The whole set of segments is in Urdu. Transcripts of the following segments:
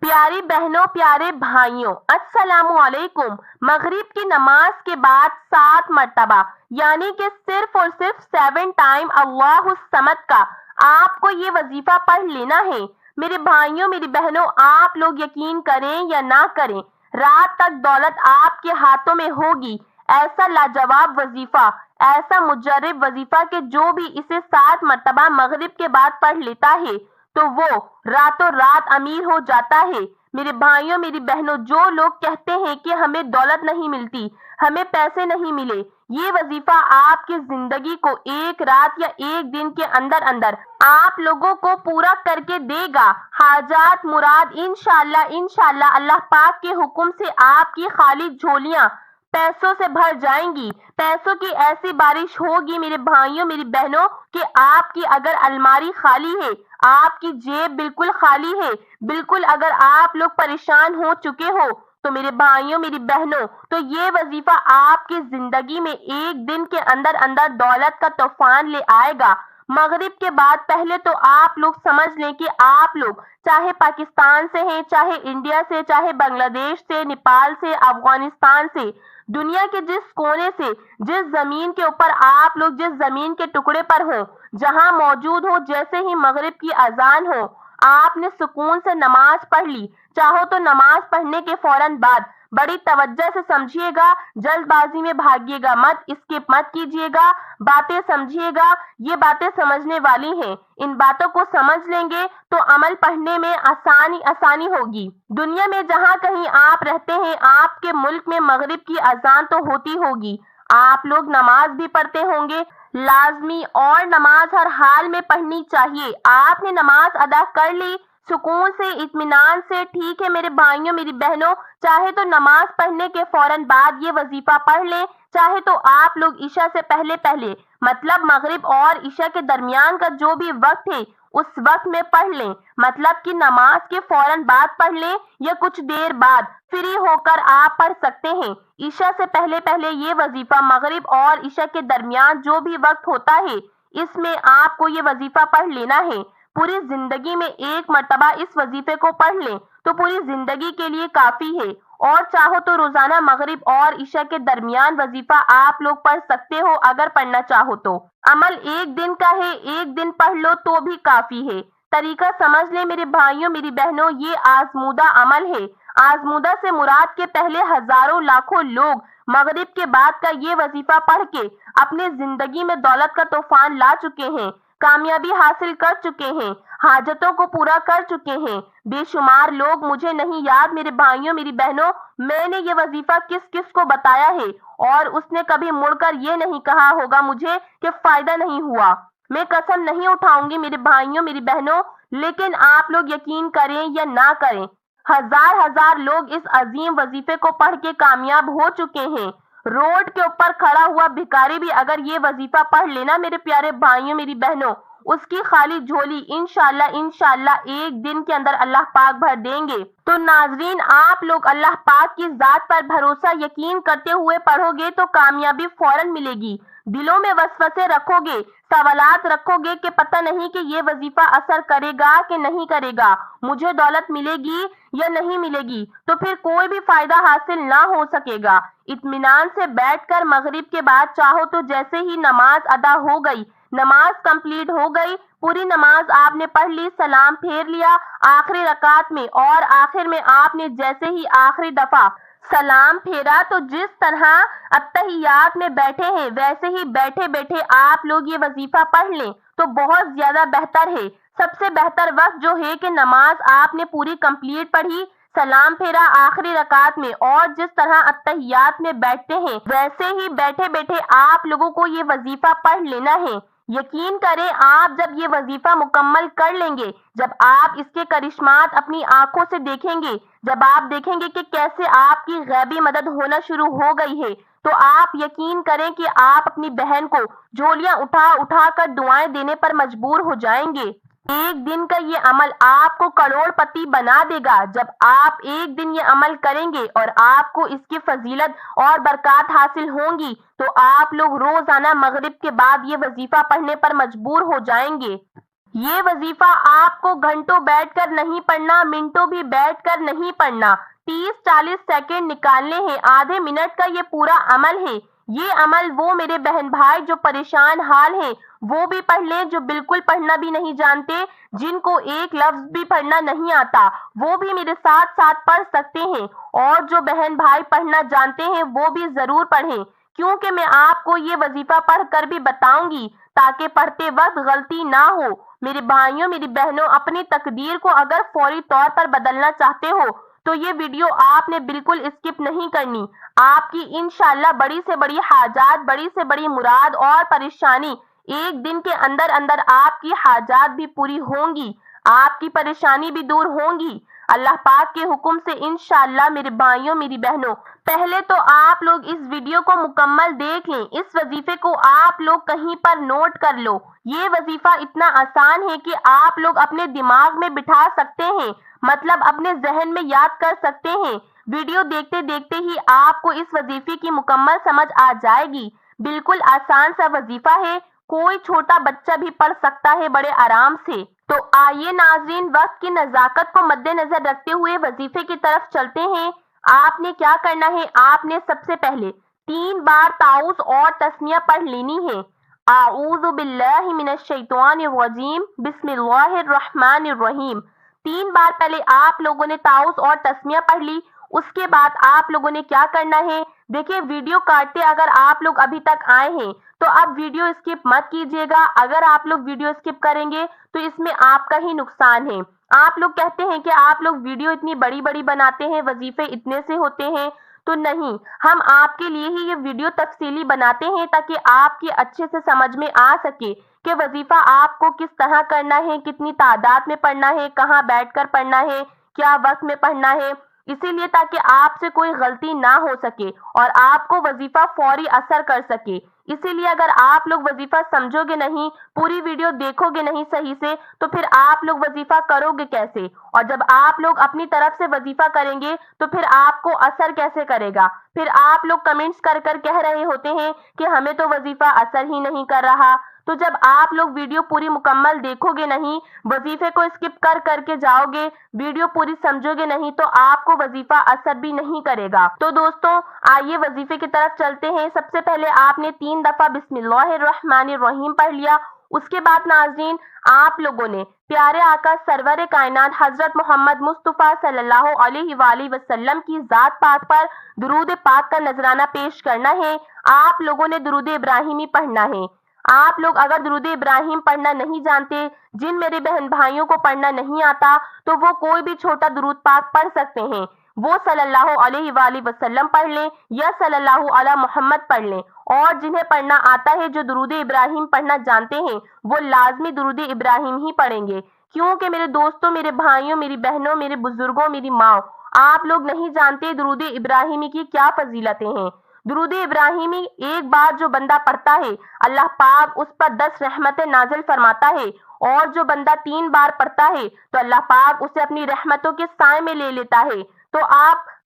پیاری بہنوں، پیارے بھائیوں، السلام علیکم۔ مغرب کی نماز کے بعد 7 مرتبہ یعنی کہ صرف اور صرف 7 ٹائم اللہ الصمد کا آپ کو یہ وظیفہ پڑھ لینا ہے۔ میرے بھائیوں، میری بہنوں، آپ لوگ یقین کریں یا نہ کریں، رات تک دولت آپ کے ہاتھوں میں ہوگی۔ ایسا لاجواب وظیفہ، ایسا مجرب وظیفہ کہ جو بھی اسے 7 مرتبہ مغرب کے بعد پڑھ لیتا ہے تو وہ راتوں رات امیر ہو جاتا ہے۔ میرے بھائیوں، میری بہنوں، جو لوگ کہتے ہیں کہ ہمیں دولت نہیں ملتی، ہمیں پیسے نہیں ملے، یہ وظیفہ آپ کی زندگی کو ایک رات یا ایک دن کے اندر اندر آپ لوگوں کو پورا کر کے دے گا۔ حاجات مراد انشاءاللہ اللہ پاک کے حکم سے آپ کی خالی جھولیاں پیسوں سے بھر جائیں گی۔ پیسوں کی ایسی بارش ہوگی میرے بھائیوں، میری بہنوں، کہ آپ کی اگر الماری خالی ہے، آپ کی جیب بالکل خالی ہے، بالکل اگر آپ لوگ پریشان ہو چکے ہو تو میرے بھائیوں، میری بہنوں، تو یہ وظیفہ آپ کی زندگی میں ایک دن کے اندر اندر دولت کا طوفان لے آئے گا۔ مغرب کے بعد پہلے تو آپ لوگ سمجھ لیں کہ آپ لوگ چاہے پاکستان سے ہیں، چاہے انڈیا سے، چاہے بنگلہ دیش سے، نیپال سے، افغانستان سے، دنیا کے جس کونے سے، جس زمین کے اوپر آپ لوگ جس زمین کے ٹکڑے پر ہو، جہاں موجود ہو، جیسے ہی مغرب کی اذان ہو آپ نے سکون سے نماز پڑھ لی۔ چاہو تو نماز پڑھنے کے فوراً بعد بڑی توجہ سے سمجھیے گا، جلد بازی میں بھاگیے گا مت، اسکپ مت کیجیے گا، باتیں سمجھیے گا، یہ باتیں سمجھنے والی ہیں۔ ان باتوں کو سمجھ لیں گے تو عمل پڑھنے میں آسانی ہوگی۔ دنیا میں جہاں کہیں آپ رہتے ہیں، آپ کے ملک میں مغرب کی اذان تو ہوتی ہوگی، آپ لوگ نماز بھی پڑھتے ہوں گے، لازمی، اور نماز ہر حال میں پڑھنی چاہیے۔ آپ نے نماز ادا کر لی سکون سے، اطمینان سے، ٹھیک ہے میرے بھائیوں، میری بہنوں، چاہے تو نماز پڑھنے کے فوراً بعد یہ وظیفہ پڑھ لیں، چاہے تو آپ لوگ عشاء سے پہلے مطلب مغرب اور عشاء کے درمیان کا جو بھی وقت ہے اس وقت میں پڑھ لیں، مطلب کہ نماز کے فوراً بعد پڑھ لیں یا کچھ دیر بعد فری ہو کر آپ پڑھ سکتے ہیں۔ عشاء سے پہلے یہ وظیفہ، مغرب اور عشاء کے درمیان جو بھی وقت ہوتا ہے اس میں آپ کو یہ وظیفہ پڑھ لینا ہے۔ پوری زندگی میں ایک مرتبہ اس وظیفے کو پڑھ لیں تو پوری زندگی کے لیے کافی ہے، اور چاہو تو روزانہ مغرب اور عشاء کے درمیان وظیفہ آپ لوگ پڑھ سکتے ہو اگر پڑھنا چاہو تو۔ عمل ایک دن کا ہے، ایک دن پڑھ لو تو بھی کافی ہے۔ طریقہ سمجھ لیں میرے بھائیوں، میری بہنوں، یہ آزمودہ عمل ہے۔ آزمودہ سے مراد کے پہلے ہزاروں لاکھوں لوگ مغرب کے بعد کا یہ وظیفہ پڑھ کے اپنے زندگی میں دولت کا طوفان لا چکے ہیں، کامیابی حاصل کر چکے ہیں، حاجتوں کو پورا کر چکے ہیں۔ بے شمار لوگ، مجھے نہیں یاد میرے بھائیوں، میری بہنوں، میں نے یہ وظیفہ کس کس کو بتایا ہے اور اس نے کبھی مڑ کر یہ نہیں کہا ہوگا مجھے کہ فائدہ نہیں ہوا۔ میں قسم نہیں اٹھاؤں گی میرے بھائیوں، میری بہنوں، لیکن آپ لوگ یقین کریں یا نہ کریں، ہزار لوگ اس عظیم وظیفے کو پڑھ کے کامیاب ہو چکے ہیں۔ روڈ کے اوپر کھڑا ہوا بھکاری بھی اگر یہ وظیفہ پڑھ لینا میرے پیارے بھائیوں، میری بہنوں، اس کی خالی جھولی انشاءاللہ ایک دن کے اندر اللہ پاک بھر دیں گے۔ تو ناظرین، آپ لوگ اللہ پاک کی ذات پر بھروسہ یقین کرتے ہوئے پڑھو گے تو کامیابی فوراً ملے گی۔ دلوں میں وسوسے رکھو گے، سوالات رکھو گے کہ پتہ نہیں کہ یہ وظیفہ اثر کرے گا کہ نہیں کرے گا، مجھے دولت ملے گی یا نہیں ملے گی، تو پھر کوئی بھی فائدہ حاصل نہ ہو سکے گا۔ اطمینان سے بیٹھ کر مغرب کے بعد چاہو تو جیسے ہی نماز ادا ہو گئی، نماز کمپلیٹ ہو گئی، پوری نماز آپ نے پڑھ لی، سلام پھیر لیا آخری رکعت میں، اور آخر میں آپ نے جیسے ہی آخری دفعہ سلام پھیرا تو جس طرح اتحیات میں بیٹھے ہیں ویسے ہی بیٹھے بیٹھے آپ لوگ یہ وظیفہ پڑھ لیں تو بہت زیادہ بہتر ہے۔ سب سے بہتر وقت جو ہے کہ نماز آپ نے پوری کمپلیٹ پڑھی، سلام پھیرا آخری رکعت میں، اور جس طرح اتحیات میں بیٹھتے ہیں ویسے ہی بیٹھے بیٹھے آپ لوگوں کو یہ وظیفہ پڑھ لینا ہے۔ یقین کریں، آپ جب یہ وظیفہ مکمل کر لیں گے، جب آپ اس کے کرشمات اپنی آنکھوں سے دیکھیں گے، جب آپ دیکھیں گے کہ کیسے آپ کی غیبی مدد ہونا شروع ہو گئی ہے، تو آپ یقین کریں کہ آپ اپنی بہن کو جھولیاں اٹھا اٹھا کر دعائیں دینے پر مجبور ہو جائیں گے۔ ایک دن کا یہ عمل آپ کو کروڑ پتی بنا دے گا۔ جب آپ ایک دن یہ عمل کریں گے اور آپ کو اس کی فضیلت اور برکات حاصل ہوں گی تو آپ لوگ روزانہ مغرب کے بعد یہ وظیفہ پڑھنے پر مجبور ہو جائیں گے۔ یہ وظیفہ آپ کو گھنٹوں بیٹھ کر نہیں پڑھنا، منٹوں بھی بیٹھ کر نہیں پڑھنا، 30-40 سیکنڈ نکالنے ہیں، آدھے منٹ کا یہ پورا عمل ہے۔ یہ عمل وہ میرے بہن بھائی جو پریشان حال ہیں وہ بھی پڑھ لیں، جو بالکل پڑھنا بھی نہیں جانتے، جن کو ایک لفظ بھی پڑھنا نہیں آتا، وہ بھی میرے ساتھ ساتھ پڑھ سکتے ہیں، اور جو بہن بھائی پڑھنا جانتے ہیں وہ بھی ضرور پڑھیں، کیونکہ میں آپ کو یہ وظیفہ پڑھ کر بھی بتاؤں گی تاکہ پڑھتے وقت غلطی نہ ہو۔ میرے بھائیوں میری بہنوں، اپنی تقدیر کو اگر فوری طور پر بدلنا چاہتے ہو تو یہ ویڈیو آپ نے بالکل اسکپ نہیں کرنی۔ آپ کی انشاءاللہ بڑی سے بڑی حاجات، بڑی سے بڑی مراد اور پریشانی ایک دن کے اندر اندر آپ کی حاجات بھی پوری ہوں گی، آپ کی پریشانی بھی دور ہوں گی اللہ پاک کے حکم سے انشاءاللہ۔ میرے بھائیوں میری بہنوں، پہلے تو آپ لوگ اس ویڈیو کو مکمل دیکھ لیں، اس وظیفے کو آپ لوگ کہیں پر نوٹ کر لو۔ یہ وظیفہ اتنا آسان ہے کہ آپ لوگ اپنے دماغ میں بٹھا سکتے ہیں، مطلب اپنے ذہن میں یاد کر سکتے ہیں۔ ویڈیو دیکھتے دیکھتے ہی آپ کو اس وظیفے کی مکمل سمجھ آ جائے گی۔ بالکل آسان سا وظیفہ ہے، کوئی چھوٹا بچہ بھی پڑھ سکتا ہے بڑے آرام سے۔ تو آئیے ناظرین، وقت کی نزاکت کو مد نظر رکھتے ہوئے وظیفے کی طرف چلتے ہیں۔ آپ نے کیا کرنا ہے، آپ نے سب سے پہلے 3 بار تعوذ اور تسمیہ پڑھ لینی ہے۔ اعوذ باللہ من الشیطان الرجیم، بسم اللہ الرحمن الرحیم۔ 3 بار پہلے آپ لوگوں نے تعوذ اور تسمیہ پڑھ لی، اس کے بعد آپ لوگوں نے کیا کرنا ہے، دیکھیں ویڈیو کاٹتے اگر آپ لوگ ابھی تک آئے ہیں تو اب ویڈیو اسکپ مت کیجیے گا۔ اگر آپ لوگ ویڈیو اسکپ کریں گے تو اس میں آپ کا ہی نقصان ہے۔ آپ لوگ کہتے ہیں کہ آپ لوگ ویڈیو اتنی بڑی بڑی بناتے ہیں، وظیفے اتنے سے ہوتے ہیں، تو نہیں، ہم آپ کے لیے ہی یہ ویڈیو تفصیلی بناتے ہیں تاکہ آپ کی اچھے سے سمجھ میں آ سکے کہ وظیفہ آپ کو کس طرح کرنا ہے، کتنی تعداد میں پڑھنا ہے، کہاں بیٹھ کر پڑھنا ہے، کیا وقت میں پڑھنا ہے، اسی لیے تاکہ آپ سے کوئی غلطی نہ ہو سکے اور آپ کو وظیفہ فوری اثر کر سکے۔ اسی لیے اگر آپ لوگ وظیفہ سمجھو گے نہیں، پوری ویڈیو دیکھو گے نہیں صحیح سے، تو پھر آپ لوگ وظیفہ کرو گے کیسے؟ اور جب آپ لوگ اپنی طرف سے وظیفہ کریں گے تو پھر آپ کو اثر کیسے کرے گا؟ پھر آپ لوگ کمنٹس کر کر کہہ رہے ہوتے ہیں کہ ہمیں تو وظیفہ اثر ہی نہیں کر رہا۔ تو جب آپ لوگ ویڈیو پوری مکمل دیکھو گے نہیں، وظیفے کو اسکپ کر کر کے جاؤ گے، ویڈیو پوری سمجھو گے نہیں، تو آپ کو وظیفہ اثر بھی نہیں کرے گا۔ تو دوستوں آئیے وظیفے کی طرف چلتے ہیں۔ سب سے پہلے آپ نے 3 دفعہ بسم اللہ الرحمن الرحیم پڑھ لیا۔ اس کے بعد ناظرین آپ لوگوں نے پیارے آقا سرور کائنات حضرت محمد مصطفیٰ صلی اللہ علیہ وآلہ وسلم کی ذات پاک پر درود پاک کا نذرانہ پیش کرنا ہے۔ آپ لوگوں نے درود ابراہیمی پڑھنا ہے۔ آپ لوگ اگر درود ابراہیم پڑھنا نہیں جانتے، جن میرے بہن بھائیوں کو پڑھنا نہیں آتا، تو وہ کوئی بھی چھوٹا درود پاک پڑھ سکتے ہیں۔ وہ صلی اللہ علیہ وآلہ وسلم پڑھ لیں یا صلی اللہ علی محمد پڑھ لیں، اور جنہیں پڑھنا آتا ہے، جو درود ابراہیم پڑھنا جانتے ہیں، وہ لازمی درود ابراہیم ہی پڑھیں گے، کیونکہ میرے دوستوں، میرے بھائیوں، میری بہنوں، میرے بزرگوں، میری ماں، آپ لوگ نہیں جانتے درود ابراہیمی کی کیا فضیلتیں ہیں۔ درود ابراہیمی ایک بار جو بندہ پڑھتا ہے، اللہ پاک اس پر 10 رحمتیں نازل فرماتا ہے، اور جو بندہ 3 بار پڑھتا ہے تو اللہ پاک اسے اپنی رحمتوں کے سائے میں لے لیتا ہے۔ تو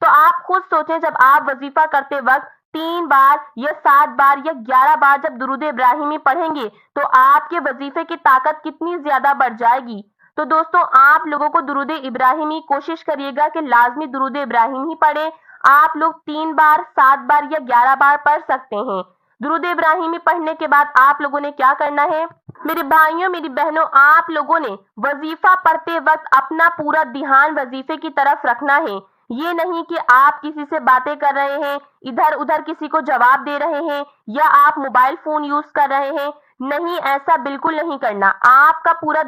آپ خود سوچیں، جب آپ وظیفہ کرتے وقت 3 بار یا 7 بار یا 11 بار جب درود ابراہیمی پڑھیں گے تو آپ کے وظیفے کی طاقت کتنی زیادہ بڑھ جائے گی۔ تو دوستوں آپ لوگوں کو درود ابراہیمی کوشش کریے گا کہ لازمی درود ابراہیم ہی پڑھیں۔ آپ لوگ 3 بار، 7 بار یا 11 بار پڑھ سکتے ہیں۔ درود ابراہیمی پڑھنے کے بعد آپ لوگوں نے کیا کرنا ہے، میرے بھائیوں میری بہنوں، آپ لوگوں نے وظیفہ پڑھتے وقت اپنا پورا دھیان وظیفے کی طرف رکھنا ہے۔ یہ نہیں کہ آپ کسی سے باتیں کر رہے ہیں، ادھر ادھر کسی کو جواب دے رہے ہیں، یا آپ موبائل فون یوز کر رہے ہیں، نہیں، ایسا بالکل نہیں کرنا۔ آپ کا پورا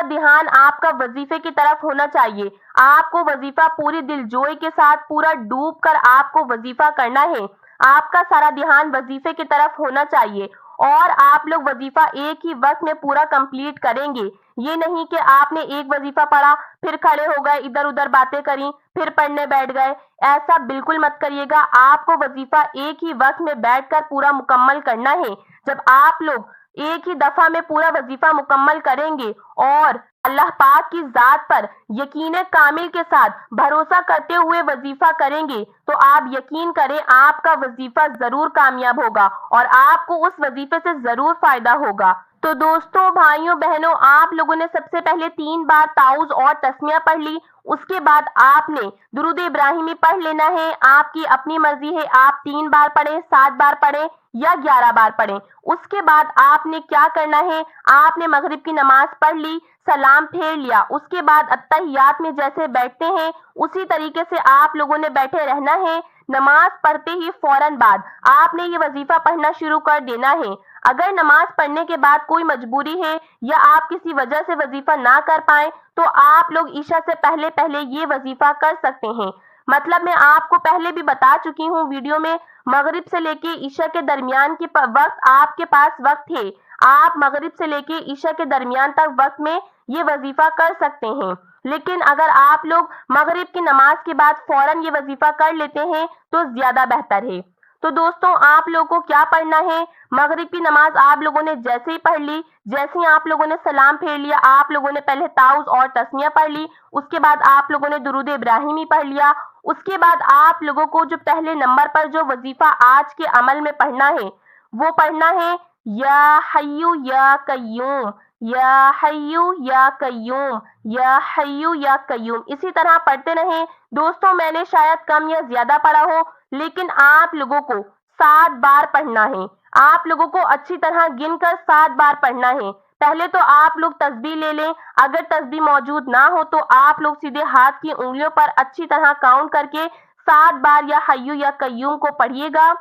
دھیان آپ کا وظیفے کی طرف ہونا چاہیے۔ آپ کو وظیفہ پوری دل جوئی کے ساتھ پورا ڈوب کر آپ کو وظیفہ کرنا ہے۔ آپ کا سارا دھیان وظیفے کی طرف ہونا چاہیے، اور آپ لوگ وظیفہ ایک ہی وقت میں پورا کمپلیٹ کریں گے۔ یہ نہیں کہ آپ نے ایک وظیفہ پڑھا، پھر کھڑے ہو گئے، ادھر ادھر باتیں کریں، پھر پڑھنے بیٹھ گئے، ایسا بالکل مت کریے گا۔ آپ کو وظیفہ ایک ہی وقت میں بیٹھ کر پورا مکمل کرنا ہے۔ جب آپ لوگ ایک ہی دفعہ میں پورا وظیفہ مکمل کریں گے اور اللہ پاک کی ذات پر یقین کامل کے ساتھ بھروسہ کرتے ہوئے وظیفہ کریں گے، تو آپ یقین کریں آپ کا وظیفہ ضرور کامیاب ہوگا اور آپ کو اس وظیفے سے ضرور فائدہ ہوگا۔ تو دوستوں بھائیوں بہنوں آپ لوگوں نے سب سے پہلے 3 بار تعوذ اور تسمیہ پڑھ لی، اس کے بعد آپ نے درود ابراہیمی پڑھ لینا ہے۔ آپ کی اپنی مرضی ہے، آپ 3 بار پڑھیں، 7 بار پڑھیں یا 11 بار پڑھیں۔ اس کے بعد آپ نے کیا کرنا ہے، آپ نے مغرب کی نماز پڑھ لی، سلام پھیر لیا، اس کے بعد اتحیات میں جیسے بیٹھتے ہیں اسی طریقے سے آپ لوگوں نے بیٹھے رہنا ہے۔ نماز پڑھتے ہی فوراً بعد آپ نے یہ وظیفہ پڑھنا شروع کر دینا ہے۔ اگر نماز پڑھنے کے بعد کوئی مجبوری ہے یا آپ کسی وجہ سے وظیفہ نہ کر پائیں تو آپ لوگ عشاء سے پہلے یہ وظیفہ کر سکتے ہیں۔ مطلب میں آپ کو پہلے بھی بتا چکی ہوں ویڈیو میں، مغرب سے لے کے عشاء کے درمیان کے وقت آپ کے پاس وقت ہے، آپ مغرب سے لے کے عشاء کے درمیان تک وقت میں یہ وظیفہ کر سکتے ہیں۔ لیکن اگر آپ لوگ مغرب کی نماز کے بعد فوراً یہ وظیفہ کر لیتے ہیں تو زیادہ بہتر ہے۔ تو دوستوں آپ لوگوں کو کیا پڑھنا ہے، مغرب کی نماز آپ لوگوں نے جیسے ہی پڑھ لی، جیسے ہی آپ لوگوں نے سلام پھیر لیا، آپ لوگوں نے پہلے تعوذ اور تسمیہ پڑھ لی، اس کے بعد آپ لوگوں نے درود ابراہیمی پڑھ لیا، اس کے بعد آپ لوگوں کو جو پہلے نمبر پر جو وظیفہ آج کے عمل میں پڑھنا ہے وہ پڑھنا ہے یا حیو یا قیوم، یا حیو یا قیوم، یا حیو یا قیوم، اسی طرح پڑھتے رہیں۔ دوستوں میں نے شاید کم یا زیادہ پڑھا ہو لیکن آپ لوگوں کو 7 بار پڑھنا ہے، آپ لوگوں کو اچھی طرح گن کر 7 بار پڑھنا ہے۔ پہلے تو آپ لوگ تسبیح لے لیں، اگر تسبیح موجود نہ ہو تو آپ لوگ سیدھے ہاتھ کی انگلیوں پر اچھی طرح کاؤنٹ کر کے 7 بار یا حیو یا قیوم کو پڑھیے گا۔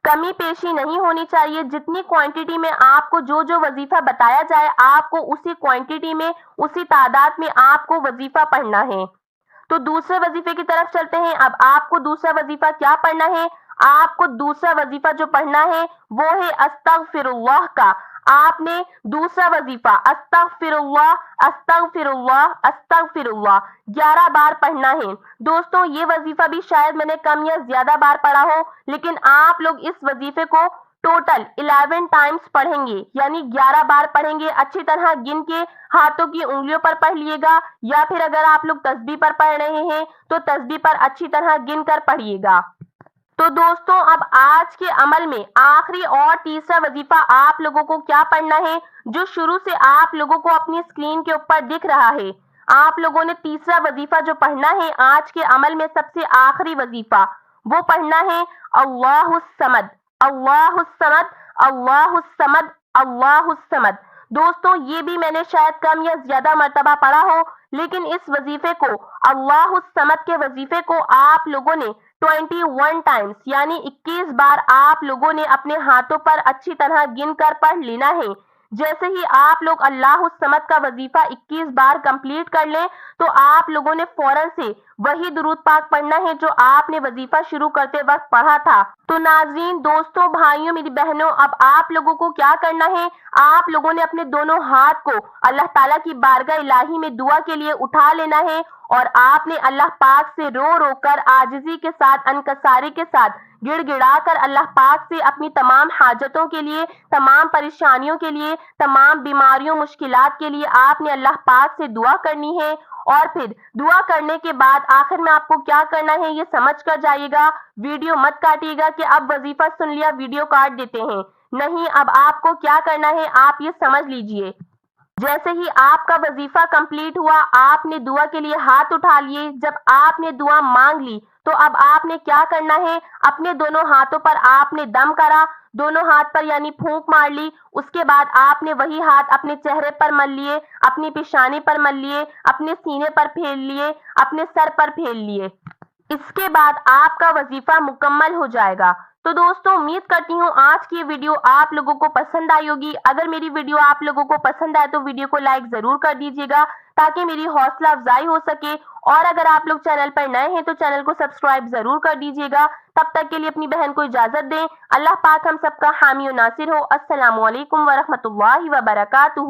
کمی پیشی نہیں ہونی چاہیے، جتنی کوانٹٹی میں آپ کو جو وظیفہ بتایا جائے آپ کو اسی کوانٹٹی میں اسی تعداد میں آپ کو وظیفہ پڑھنا ہے۔ تو دوسرے وظیفے کی طرف چلتے ہیں۔ اب آپ کو دوسرا وظیفہ کیا پڑھنا ہے، آپ کو دوسرا وظیفہ جو پڑھنا ہے وہ ہے استغفر اللہ کا۔ آپ نے دوسرا وظیفہ استغفر اللہ استغفر اللہ استغفر اللہ 11 بار پڑھنا ہے۔ دوستوں یہ وظیفہ بھی شاید میں نے کم یا زیادہ بار پڑھا ہو لیکن آپ لوگ اس وظیفے کو ٹوٹل 11 ٹائمز پڑھیں گے، یعنی 11 بار پڑھیں گے، اچھی طرح گن کے ہاتھوں کی انگلیوں پر پڑھ لیے گا، یا پھر اگر آپ لوگ تسبیح پر پڑھ رہے ہیں تو تسبیح پر اچھی طرح گن کر پڑھیے گا۔ تو دوستوں اب آج کے عمل میں آخری اور تیسرا وظیفہ آپ لوگوں کو کیا پڑھنا ہے جو شروع سے آپ لوگوں کو اپنی اسکرین کے اوپر دکھ رہا ہے۔ آپ لوگوں نے تیسرا وظیفہ جو پڑھنا ہے آج کے عمل میں سب سے آخری وظیفہ وہ پڑھنا ہے اللہ الصمد، اللہ الصمد، اللہ الصمد، اللہ الصمد۔ دوستوں یہ بھی میں نے شاید کم یا زیادہ مرتبہ پڑھا ہو لیکن اس وظیفے کو اللہ الصمد کے وظیفے کو آپ لوگوں نے 21 ٹائمز یعنی 21 بار آپ لوگوں نے اپنے ہاتھوں پر اچھی طرح گن کر پڑھ لینا ہے۔ جیسے ہی آپ لوگ اللہ الصمد کا وظیفہ 21 بار کمپلیٹ کر لیں تو آپ لوگوں نے فوراً سے وہی درود پاک پڑھنا ہے جو آپ نے وظیفہ شروع کرتے وقت پڑھا تھا۔ تو ناظرین دوستوں بھائیوں میری بہنوں اب آپ لوگوں کو کیا کرنا ہے، آپ لوگوں نے اپنے دونوں ہاتھ کو اللہ تعالیٰ کی بارگاہ الہی میں دعا کے لیے اٹھا لینا ہے اور آپ نے اللہ پاک سے رو رو کر عاجزی کے ساتھ انکساری کے ساتھ گڑ گڑا کر اللہ پاک سے اپنی تمام حاجتوں کے لیے، تمام پریشانیوں کے لیے، تمام بیماریوں مشکلات کے لیے آپ نے اللہ پاک سے دعا کرنی ہے۔ اور پھر دعا کرنے کے بعد آخر میں آپ کو کیا کرنا ہے یہ سمجھ کر جائیے گا، ویڈیو مت کاٹیے گا کہ اب وظیفہ سن لیا ویڈیو کاٹ دیتے ہیں، نہیں اب آپ کو کیا کرنا ہے آپ یہ سمجھ لیجئے۔ جیسے ہی آپ کا وظیفہ کمپلیٹ ہوا آپ نے دعا کے لیے ہاتھ اٹھا لیے، جب آپ نے دعا مانگ لی تو اب آپ نے کیا کرنا ہے، اپنے دونوں ہاتھوں پر آپ نے دم کرا، دونوں ہاتھ پر یعنی پھونک مار لی، اس کے بعد آپ نے وہی ہاتھ اپنے چہرے پر مل لیے، اپنی پیشانی پر مل لیے، اپنے سینے پر پھیر لیے، اپنے سر پر پھیر لیے۔ اس کے بعد آپ کا وظیفہ مکمل ہو جائے گا۔ تو دوستوں امید کرتی ہوں آج کی ویڈیو آپ لوگوں کو پسند آئی ہوگی۔ اگر میری ویڈیو آپ لوگوں کو پسند آئے تو ویڈیو کو لائک ضرور کر دیجیے گا تاکہ میری حوصلہ افزائی ہو سکے، اور اگر آپ لوگ چینل پر نئے ہیں تو چینل کو سبسکرائب ضرور کر دیجیے گا۔ تب تک کے لیے اپنی بہن کو اجازت دیں۔ اللہ پاک ہم سب کا حامی و ناصر ہو۔ السلام علیکم ورحمۃ اللہ وبرکاتہ۔